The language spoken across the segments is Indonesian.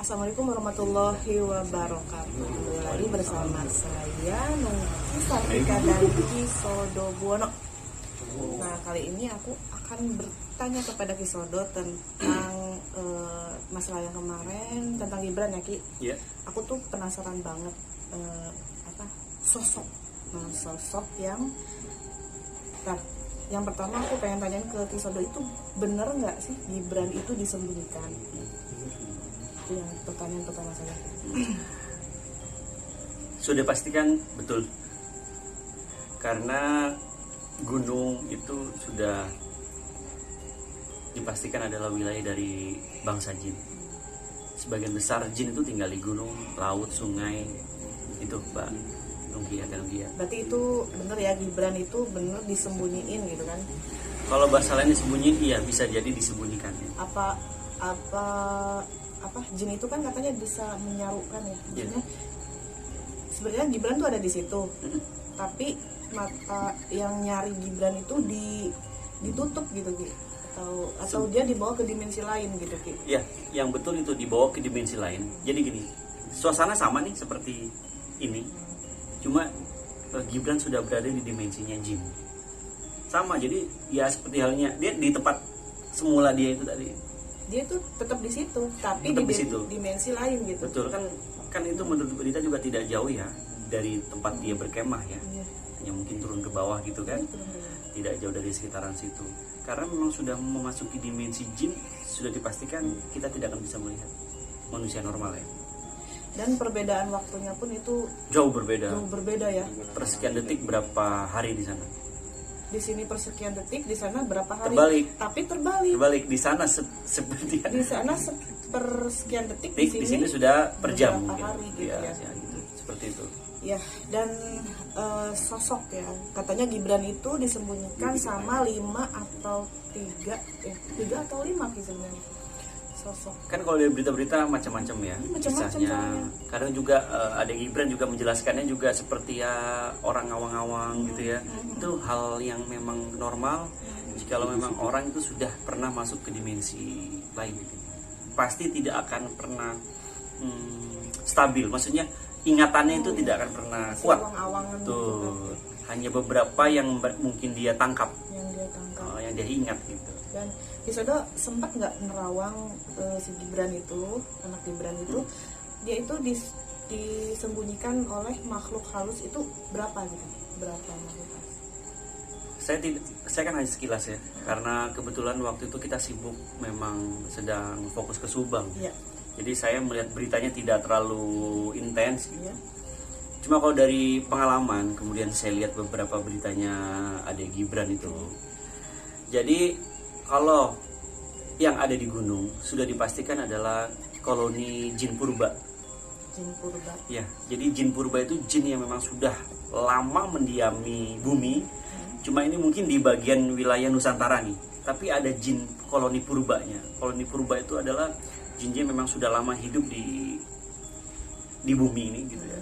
Assalamualaikum warahmatullahi wabarakatuh. Kembali lagi bersama saya Nungki Sartika dan Kisodo Buwono. Nah, kali ini aku akan bertanya kepada Kisodo tentang masalah yang kemarin tentang Gibran ya, Ki. Iya. Aku tuh penasaran banget sosok. Nah, sosok yang pertama aku pengen tanyain ke Kisodo, itu bener nggak sih Gibran itu disembunyikan? Itu yang pertanyaan pertama saya. Sudah pastikan betul. Karena gunung itu sudah dipastikan adalah wilayah dari bangsa jin. Sebagian besar jin itu tinggal di gunung, laut, sungai. Itu Mbak Nungki. Berarti itu bener ya, Gibran itu bener disembunyiin gitu kan? Kalau bahasa lain disembunyiin, iya bisa jadi disembunyikan. Apa jin itu kan katanya bisa menyarukan ya. Maksudnya sebenarnya Gibran tuh ada di situ. Tapi mata yang nyari Gibran itu ditutup gitu, Ki. Atau dia dibawa ke dimensi lain gitu, Ki. Ya, yang betul itu dibawa ke dimensi lain. Jadi gini, suasana sama nih seperti ini. Cuma Gibran sudah berada di dimensinya jin. Sama, jadi ya seperti halnya dia di tempat semula dia itu tadi. Dia tuh tetap di situ, tapi tetap di situ. dimensi lain gitu. Betul kan itu menurut berita juga tidak jauh ya dari tempat dia berkemah ya. Iya. Hanya mungkin turun ke bawah gitu kan. Tidak jauh dari sekitaran situ. Karena memang sudah memasuki dimensi jin, sudah dipastikan kita tidak akan bisa melihat manusia normal ya. Dan perbedaan waktunya pun itu Jauh berbeda ya. Persekian detik berapa hari di sana. Di sini persekian detik, di sana berapa hari? Terbalik. Tapi terbalik. Di sana seperti Di sana persekian detik, di sini sudah per jam beberapa hari gitu ya. Gitu. Seperti itu. Ya, dan sosok ya. Katanya Gibran itu disembunyikan sama 5 atau 3 atau 5 sebenarnya. Sosok. Kan kalau dari berita-berita macam-macam ya kisahnya. Soalnya. Kadang juga ada Gibran juga menjelaskannya juga seperti ya orang awang-awang gitu ya. Itu hal yang memang normal jikalau memang orang itu sudah pernah masuk ke dimensi lain gitu. Pasti tidak akan pernah stabil. Maksudnya ingatannya itu tidak akan pernah kuat. Awang-awangan tuh gitu kan. Hanya beberapa yang mungkin dia tangkap, yang dia ingat gitu. Dan Kisodo sempat nggak nerawang si Gibran itu, anak Gibran itu, dia itu disembunyikan oleh makhluk halus itu berapa gitu? Berapa makhluk halus? Saya kan hanya sekilas ya, karena kebetulan waktu itu kita sibuk, memang sedang fokus ke Subang. Iya. Jadi saya melihat beritanya tidak terlalu intens gitu. Iya. Cuma kalau dari pengalaman, kemudian saya lihat beberapa beritanya adik Gibran itu. Jadi kalau yang ada di gunung sudah dipastikan adalah koloni jin purba. Jin purba. Ya, jadi jin purba itu jin yang memang sudah lama mendiami bumi. Cuma ini mungkin di bagian wilayah Nusantara nih. Tapi ada jin koloni purbanya. Koloni purba itu adalah jin-jin memang sudah lama hidup di bumi ini gitu ya.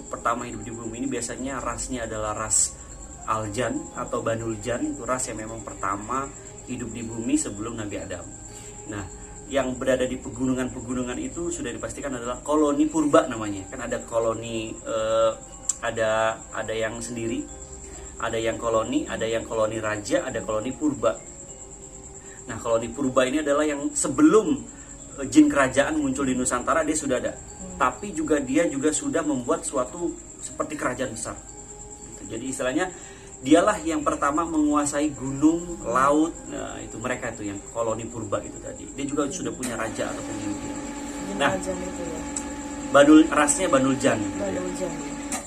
Pertama hidup di bumi ini biasanya rasnya adalah ras Aljan atau Banul Jan. Itu ras yang memang pertama hidup di bumi sebelum Nabi Adam. Nah, yang berada di pegunungan-pegunungan itu sudah dipastikan adalah koloni purba namanya. Kan ada koloni ada yang sendiri, ada yang koloni raja, ada koloni purba. Nah, koloni purba ini adalah yang sebelum jin kerajaan muncul di Nusantara dia sudah ada. Tapi juga dia juga sudah membuat suatu seperti kerajaan besar. Jadi istilahnya dialah yang pertama menguasai gunung, laut. Nah, itu mereka itu yang koloni purba itu tadi. Dia juga sudah punya raja atau pemimpin. Nah, itu ya. Rasnya Banul Jan. Banul Jan.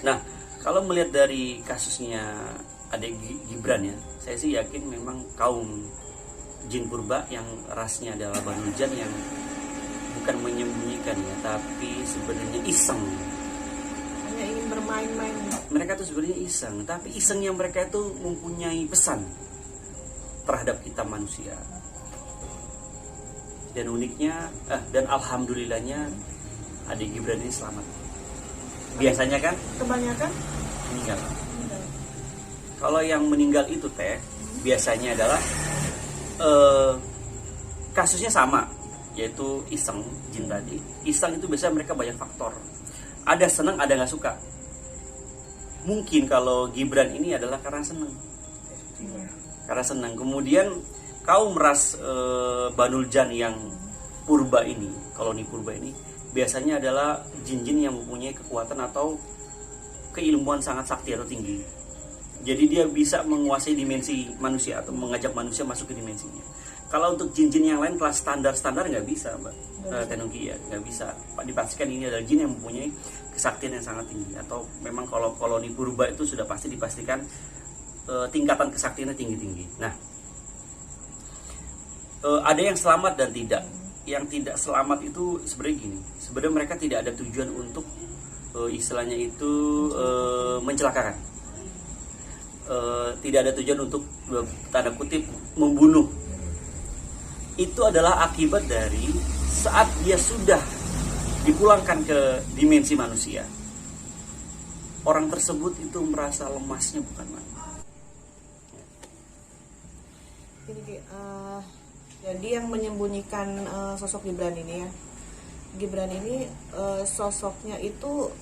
Nah, kalau melihat dari kasusnya adik Gibran ya, saya sih yakin memang kaum jin purba yang rasnya adalah Banul Jan yang bukan menyembunyikan ya, tapi sebenarnya iseng. Hanya ingin bermain-main. Mereka tuh sebenarnya iseng, tapi isengnya mereka itu mempunyai pesan terhadap kita manusia. Dan uniknya, dan alhamdulillahnya adik Gibran ini selamat. Biasanya kan kebanyakan meninggal. Kalau yang meninggal itu biasanya adalah kasusnya sama, yaitu iseng, jin tadi. Iseng itu biasanya mereka banyak faktor. Ada senang, ada nggak suka. Mungkin kalau Gibran ini adalah karena senang. Karena senang. Kemudian kaum ras Banul Jan yang purba ini, koloni purba ini, biasanya adalah jin-jin yang mempunyai kekuatan atau keilmuan sangat sakti atau tinggi. Jadi dia bisa menguasai dimensi manusia atau mengajak manusia masuk ke dimensinya. Kalau untuk jin-jin yang lain kelas standar nggak bisa, Mbak Tenuki, ya nggak bisa. Dipastikan ini adalah jin yang mempunyai kesaktian yang sangat tinggi. Atau memang kalau koloni purba itu sudah pasti dipastikan tingkatan kesaktiannya tinggi-tinggi. Nah, ada yang selamat dan tidak. Yang tidak selamat itu sebenarnya gini. Sebenarnya mereka tidak ada tujuan untuk istilahnya itu mencelakakan. Tidak ada tujuan untuk tanda kutip membunuh. Itu adalah akibat dari saat dia sudah dipulangkan ke dimensi manusia, orang tersebut itu merasa lemasnya bukan main. Jadi yang menyembunyikan sosok Gibran ini ya, Gibran ini sosoknya itu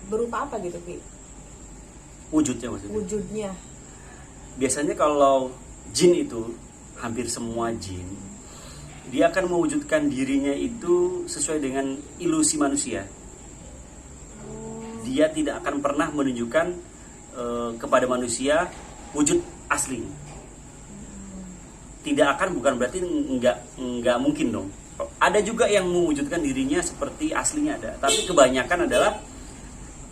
berupa apa gitu, Ki? Wujudnya maksudnya? Wujudnya. Biasanya kalau jin itu, hampir semua jin, dia akan mewujudkan dirinya itu sesuai dengan ilusi manusia. Dia tidak akan pernah menunjukkan kepada manusia wujud asli. Tidak akan, bukan berarti nggak mungkin dong. Ada juga yang mewujudkan dirinya seperti aslinya ada, tapi kebanyakan adalah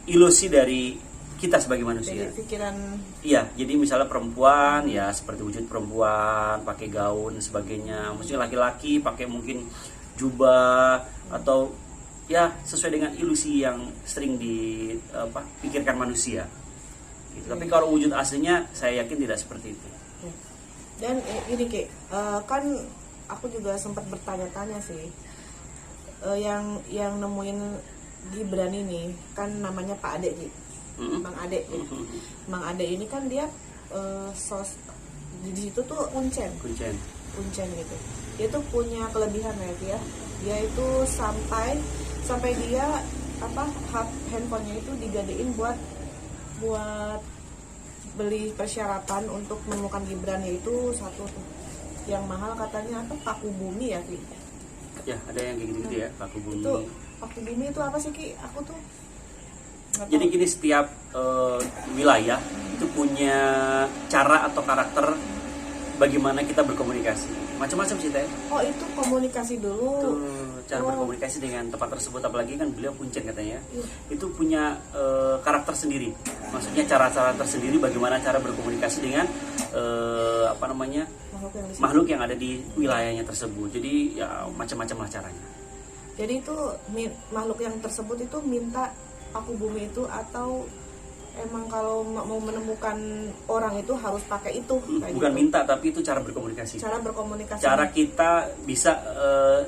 ilusi dari kita sebagai manusia. Jadi pikiran. Iya, jadi misalnya perempuan ya seperti wujud perempuan, pakai gaun sebagainya. Maksudnya laki-laki pakai mungkin jubah atau ya sesuai dengan ilusi yang sering dipikirkan manusia. Gitu. Tapi kalau wujud aslinya saya yakin tidak seperti itu. Dan ini Ki, kan aku juga sempat bertanya-tanya sih, yang nemuin Gibran ini kan namanya Pak Ade Ki. Bang Ade ya. Bang Ade ini kan dia di situ tuh kuncen gitu. Dia tuh punya kelebihan ya. Dia itu sampai dia handphonenya itu digadein buat beli persyaratan untuk menemukan Gibran, yaitu satu tuh yang mahal katanya paku bumi ya, Ki. Ya, ada yang kayak gitu ya, paku bumi. Itu paku bumi itu apa sih, Ki? Aku tuh jadi gini, setiap wilayah itu punya cara atau karakter bagaimana kita berkomunikasi. Macam-macam sih Teh. Oh, itu komunikasi dulu. Itu cara berkomunikasi dengan tempat tersebut, apalagi kan beliau kuncen katanya. Itu punya karakter sendiri. Maksudnya cara-cara tersendiri bagaimana cara berkomunikasi dengan makhluk yang ada di wilayahnya tersebut. Jadi ya macam-macam lah caranya. Jadi itu makhluk yang tersebut itu minta paku bumi itu, atau emang kalau mau menemukan orang itu harus pakai itu? Bukan gitu. Minta, tapi itu cara berkomunikasi. Cara kita bisa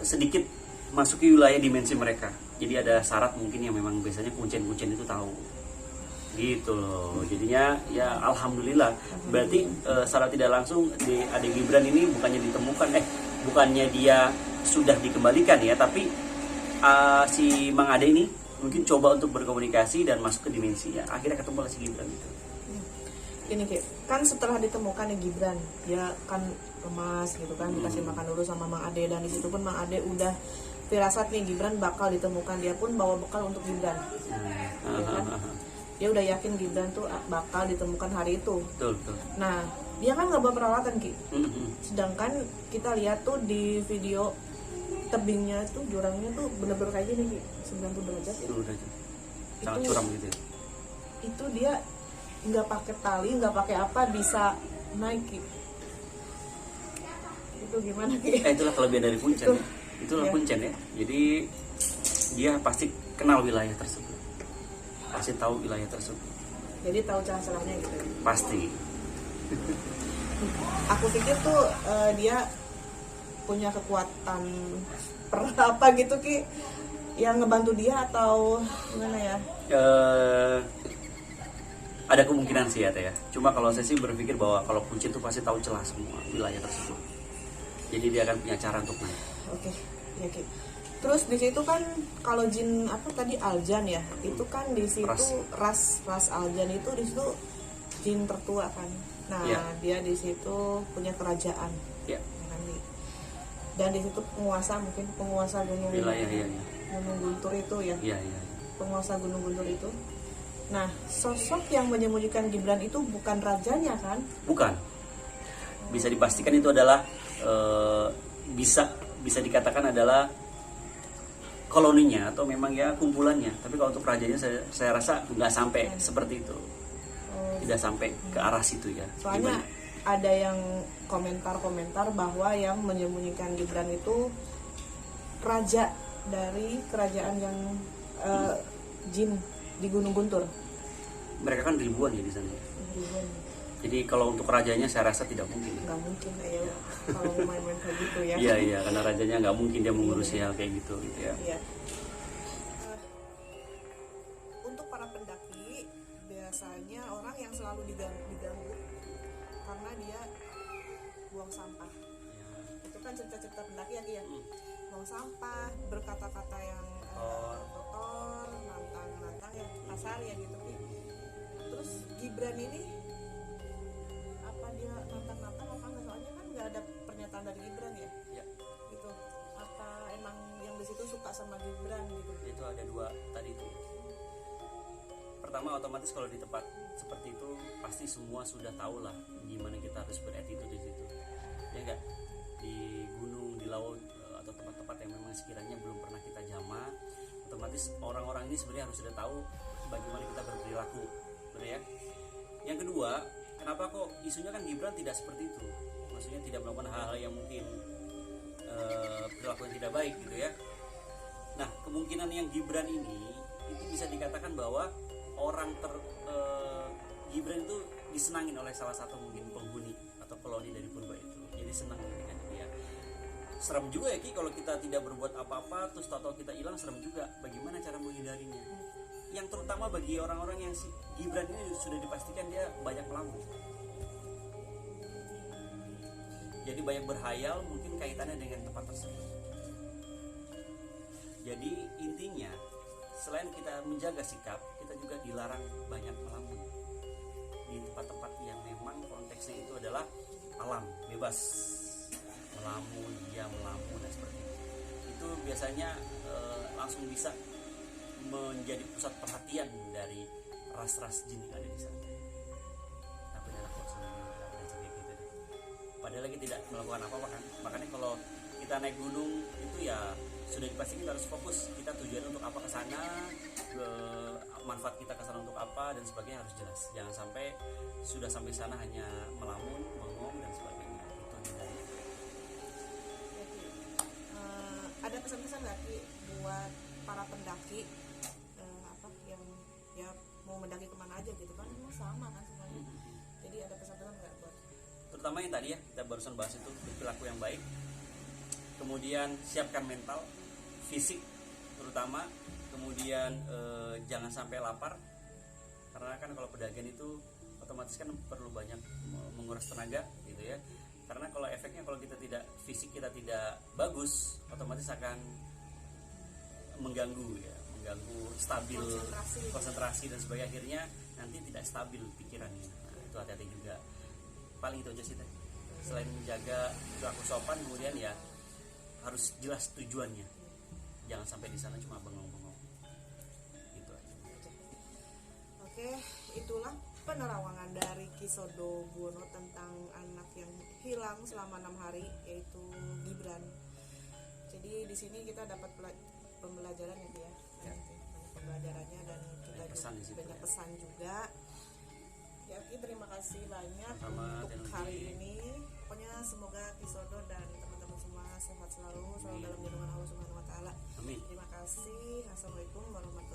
sedikit masuki wilayah dimensi mereka. Jadi ada syarat mungkin yang memang biasanya kuncen-kuncen itu tahu. Gitu loh. Jadinya ya alhamdulillah. Berarti secara tidak langsung di Ade Gibran ini bukannya ditemukan, bukannya dia sudah dikembalikan ya, tapi si Mang Ade ini mungkin coba untuk berkomunikasi dan masuk ke dimensi ya. Akhirnya ketemu si Gibran itu. Ini kan setelah ditemukan nih Gibran, dia kan lemas gitu kan, dikasih makan dulu sama Mang Ade, dan di situ pun Mang Ade udah firasat nih Gibran bakal ditemukan. Dia pun bawa bekal untuk Gibran. Ya kan? Dia udah yakin Gibran tuh bakal ditemukan hari itu. Betul. Nah, dia kan nggak bawa peralatan, Ki. Sedangkan kita lihat tuh di video tebingnya tuh, jurangnya tuh bener-bener kayak gini, Ki. 90 derajat ya. Sangat curam gitu ya. Itu dia nggak pakai tali, nggak pakai apa, bisa naik, Ki. Itu gimana, Ki? Itulah kelebihan dari kuncen. Itulah kuncen ya. Jadi dia pasti kenal wilayah tersebut. Pasti tahu wilayah tersebut. Jadi tahu celah-celahnya gitu. Pasti. Aku pikir tuh dia punya kekuatan apa gitu, Ki, yang ngebantu dia atau gimana ya? Ada kemungkinan sih ya Teh ya. Cuma kalau saya sih berpikir bahwa kalau kuncen itu pasti tahu celah semua wilayah tersebut. Jadi dia akan punya cara untuk naik. Oke. Ya, Ki. Terus di situ kan kalau jin apa tadi Aljan ya, itu kan di situ ras Aljan itu di situ jin tertua kan. Nah, Ya. dia di situ punya kerajaan. Ya. Ya kan, Ki? Dan di situ mungkin penguasa gunung Wilayah ya. Gunung Guntur itu ya. Iya, iya. Penguasa Gunung Guntur itu. Nah, sosok yang menyembunyikan Gibran itu bukan rajanya kan? Bukan. Bisa dipastikan itu adalah bisa dikatakan adalah koloninya atau memang ya kumpulannya. Tapi kalau untuk rajanya saya rasa nggak sampai seperti itu. Tidak sampai ke arah situ ya. Soalnya Gimana? ada yang komentar-komentar bahwa yang menyembunyikan Gibran itu raja dari kerajaan yang jin di Gunung Guntur. Mereka kan ribuan ya di sana. Ribuan. Jadi kalau untuk rajanya saya rasa tidak mungkin. Nggak mungkin ya kalau main-main kayak gitu ya. Iya, iya, karena rajanya nggak mungkin dia mengurusi hal kayak gitu ya. Iya. Untuk para pendaki biasanya orang yang selalu diganggu karena dia buang sampah. Itu kan cerita-cerita pendaki ya, Ki, ya. Buang sampah, berkata-kata yang kotor, nantang yang kasar ya gitu, Ki. Terus Gibran ini apa dia nantang apa enggak, soalnya kan nggak ada pernyataan dari Gibran ya. Ya. Gitu. Apa emang yang di situ suka sama Gibran gitu. Itu ada dua tadi itu. Pertama, otomatis kalau di tempat seperti itu pasti semua sudah tahu lah gimana kita harus beretitude di situ. Ya enggak? Di gunung, di laut atau tempat-tempat yang memang sekiranya belum pernah kita jamah, otomatis orang-orang ini sebenarnya harus sudah tahu bagaimana kita berperilaku, benar ya? Yang kedua, kenapa kok isunya kan Gibran tidak seperti itu? Maksudnya tidak melakukan hal-hal yang mungkin perilaku yang tidak baik gitu ya. Nah, kemungkinan yang Gibran ini itu bisa dikatakan bahwa Gibran itu disenangin oleh salah satu mungkin penghuni atau koloni dari purba itu. Jadi senang dengan dia. Serem juga ya, Ki, kalau kita tidak berbuat apa-apa terus tahu-tahu kita hilang, serem juga. Bagaimana cara menghindarinya? Yang terutama bagi orang-orang yang si Gibran ini sudah dipastikan dia banyak melamun. Jadi banyak berhayal, mungkin kaitannya dengan tempat tersebut. Jadi intinya selain kita menjaga sikap, kita juga dilarang banyak melamun di tempat-tempat yang memang konteksnya itu adalah alam, bebas melamun, dan seperti itu. Itu biasanya langsung bisa menjadi pusat perhatian dari ras-ras jin yang ada di sana. Tapi padahal lagi tidak melakukan apa-apa kan. Makanya kalau kita naik gunung itu ya sudah dipastikan kita harus fokus, kita tujuan untuk apa ke sana, manfaat kita ke sana untuk apa dan sebagainya harus jelas. Jangan sampai sudah sampai sana hanya melamun, bengong dan sebagainya. Itu hindari. Ada pesan-pesan nggak, Ki, buat para pendaki apa yang ya mau mendaki kemana aja gitu kan, semua sama kan semuanya. Jadi ada pesan-pesan nggak buat? Terutama yang tadi ya kita barusan bahas itu, perilaku yang baik. Kemudian siapkan mental, fisik terutama. Kemudian jangan sampai lapar, karena kan kalau pedagang itu otomatis kan perlu banyak menguras tenaga gitu ya. Karena kalau efeknya kalau kita tidak, fisik kita tidak bagus, otomatis akan mengganggu stabil konsentrasi dan sebagainya, akhirnya nanti tidak stabil pikirannya. Nah, itu hati-hati juga. Paling itu aja sih tadi. Selain menjaga perilaku sopan, kemudian ya harus jelas tujuannya. Jangan sampai di sana cuma bengong-bengong. Gitu aja. Oke, itulah penerawangan dari Ki Sodo Buwono tentang anak yang hilang selama 6 hari, yaitu Gibran. Jadi di sini kita dapat pembelajaran ya, Ki, ya. Pembelajarannya dan kita banyak pesan juga. Ya, Ki, terima kasih banyak untuk hari ini. Pokoknya semoga Ki Sodo dan teman-teman semua sehat selalu dalam lindungan Allah Subhanahu wa taala. Amin. Terima kasih. Assalamualaikum warahmatullahi wabarakatuh.